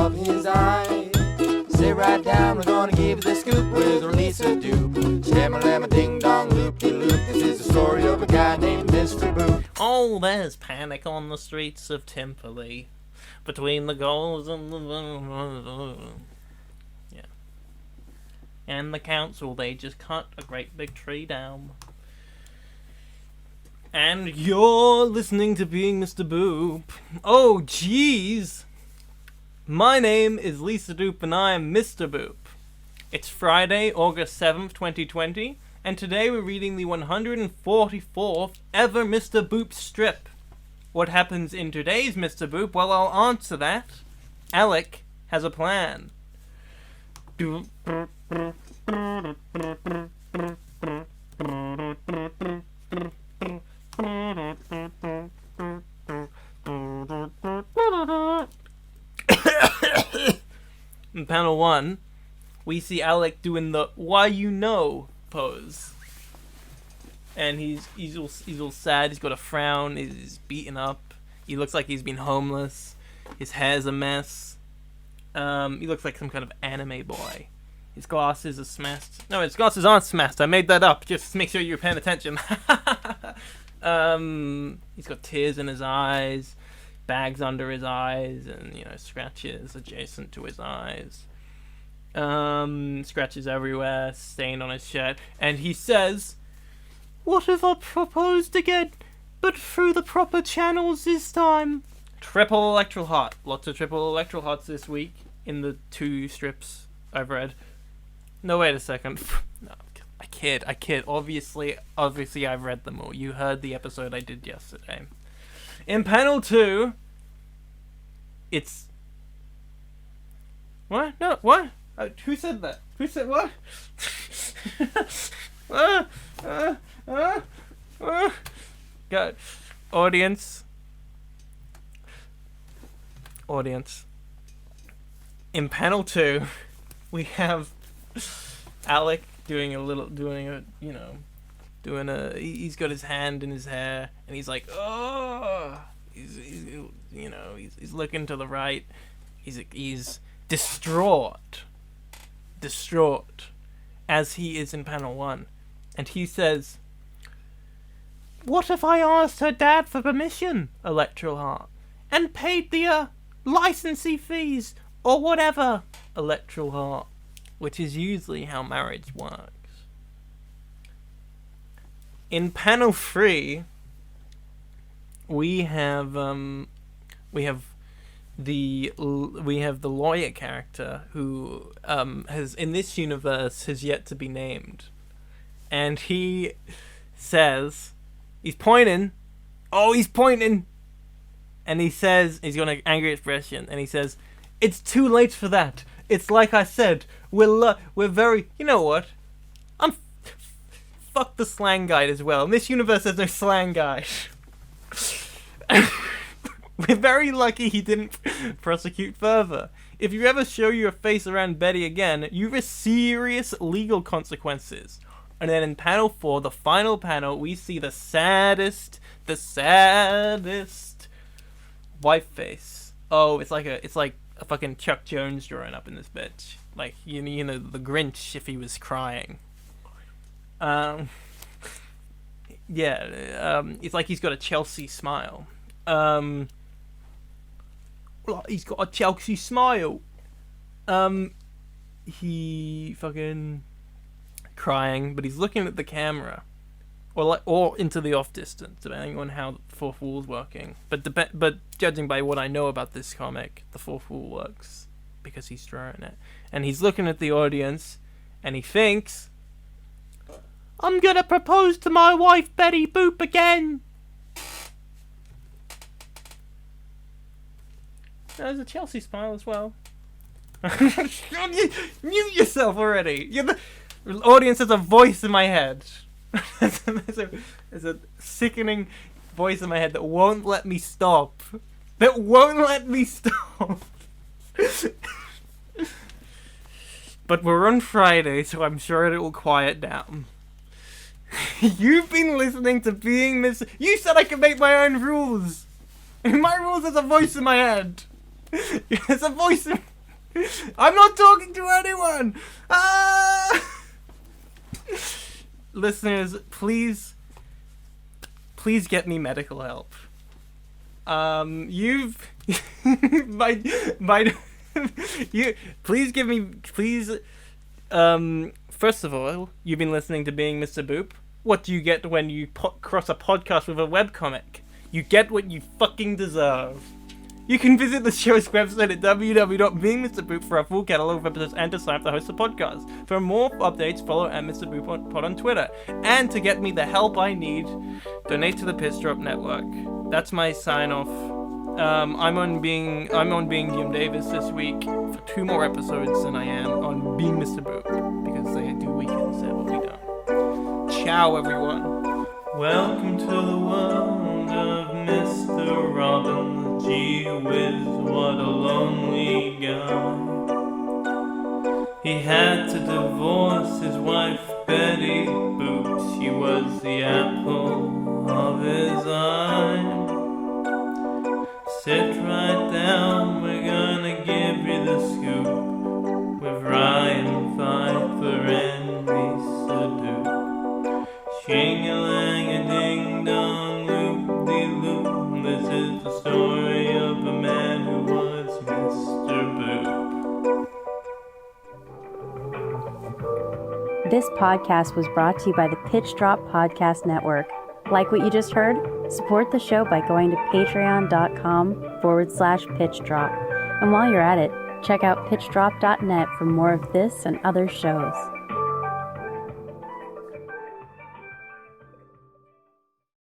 of his eye. Sit right down, we're gonna give you the scoop with Lisa Doop. Shamma-lamma ding-dong loop-de-loop. This is the story of a guy named Mr. Boop. Oh, there's panic on the streets of Timperley. Between the goals and the... Yeah. And the council, they just cut a great big tree down. And you're listening to Being Mr. Boop. Oh, jeez. My name is Lisa Doop and I am Mr. Boop. It's Friday, August 7th, 2020, and today we're reading the 144th ever Mr. Boop strip. What happens in today's Mr. Boop? Well, I'll answer that. Alec has a plan. In panel 1, we see Alec doing the "why you know" pose, and he's all sad. He's got a frown. He's beaten up. He looks like he's been homeless. His hair's a mess. He looks like some kind of anime boy. His glasses are smashed. No, his glasses aren't smashed. I made that up. Just make sure you're paying attention. He's got tears in his eyes, bags under his eyes, and scratches adjacent to his eyes. Scratches everywhere, stained on his shirt, and he says, "What if I proposed again, but through the proper channels this time?" Triple electral heart. Lots of triple electral hearts this week in the 2 strips I've read. No, wait a second. No, I kid. Obviously I've read them all. You heard the episode I did yesterday. In panel 2, it's... What? No, what? Who said that? Who said what? God. Audience. In panel 2, we have Alec he's got his hand in his hair, and he's like, oh, he's looking to the right. He's distraught, as he is in panel 1, and he says, "What if I asked her dad for permission, Electral Heart, and paid the licensee fees or whatever, Electral Heart," which is usually how marriage works. In panel 3, we have the lawyer character who has in this universe has yet to be named, and he says he's pointing, and he says he's got an angry expression, and he says, "It's too late for that. It's like I said, we're very, you know what? Fuck the slang guide as well. In this universe, there's no slang guide." We're very lucky he didn't prosecute further. If you ever show your face around Betty again, you risk serious legal consequences. And then in panel 4, the final panel, we see the saddest wife face. Oh, it's like a fucking Chuck Jones drawing up in this bitch. Like, the Grinch if he was crying. It's like he's got a Chelsea smile. He's got a Chelsea smile. He fucking crying, but he's looking at the camera, or into the off distance, depending on how the fourth wall's working. But judging by what I know about this comic, the fourth wall works because he's drawing it, and he's looking at the audience, and he thinks, "I'm gonna propose to my wife Betty Boop again." There's a Chelsea smile as well. Mute yourself already. The audience has a voice in my head. there's a sickening voice in my head that won't let me stop. But we're on Friday, so I'm sure it will quiet down. You've been listening to Being Miss... You said I could make my own rules! In my rules, there's a voice in my head! There's a voice in... I'm not talking to anyone! Listeners, please get me medical help. First of all, you've been listening to Being Mr. Boop. What do you get when you cross a podcast with a webcomic? You get what you fucking deserve. You can visit the show's website at www.beingmrboop for our full catalog of episodes and to sign up to host the podcast. For more updates, follow at Mr. Boop Pod on Twitter. And to get me the help I need, donate to the Pitch Drop Network. That's my sign off. I'm on Being Jim Davis this week for 2 more episodes than I am on Being Mr. Boop, because they do weekends there, but we don't. Ciao, everyone. Welcome to the world of Mr. Robin. Gee whiz, what a lonely guy. He had to divorce his wife Betty Boop. She was the apple of his eye. Sit right down, we're gonna give you the scoop with Ryan Pfeiffer and Lisa Duke. Shing-a-lang-a-ding-dong, loop-de-loop. This is the story of a man who was Mr. Boop. This podcast was brought to you by the Pitch Drop Podcast Network. Like what you just heard? Support the show by going to patreon.com/pitchdrop. And while you're at it, check out pitchdrop.net for more of this and other shows.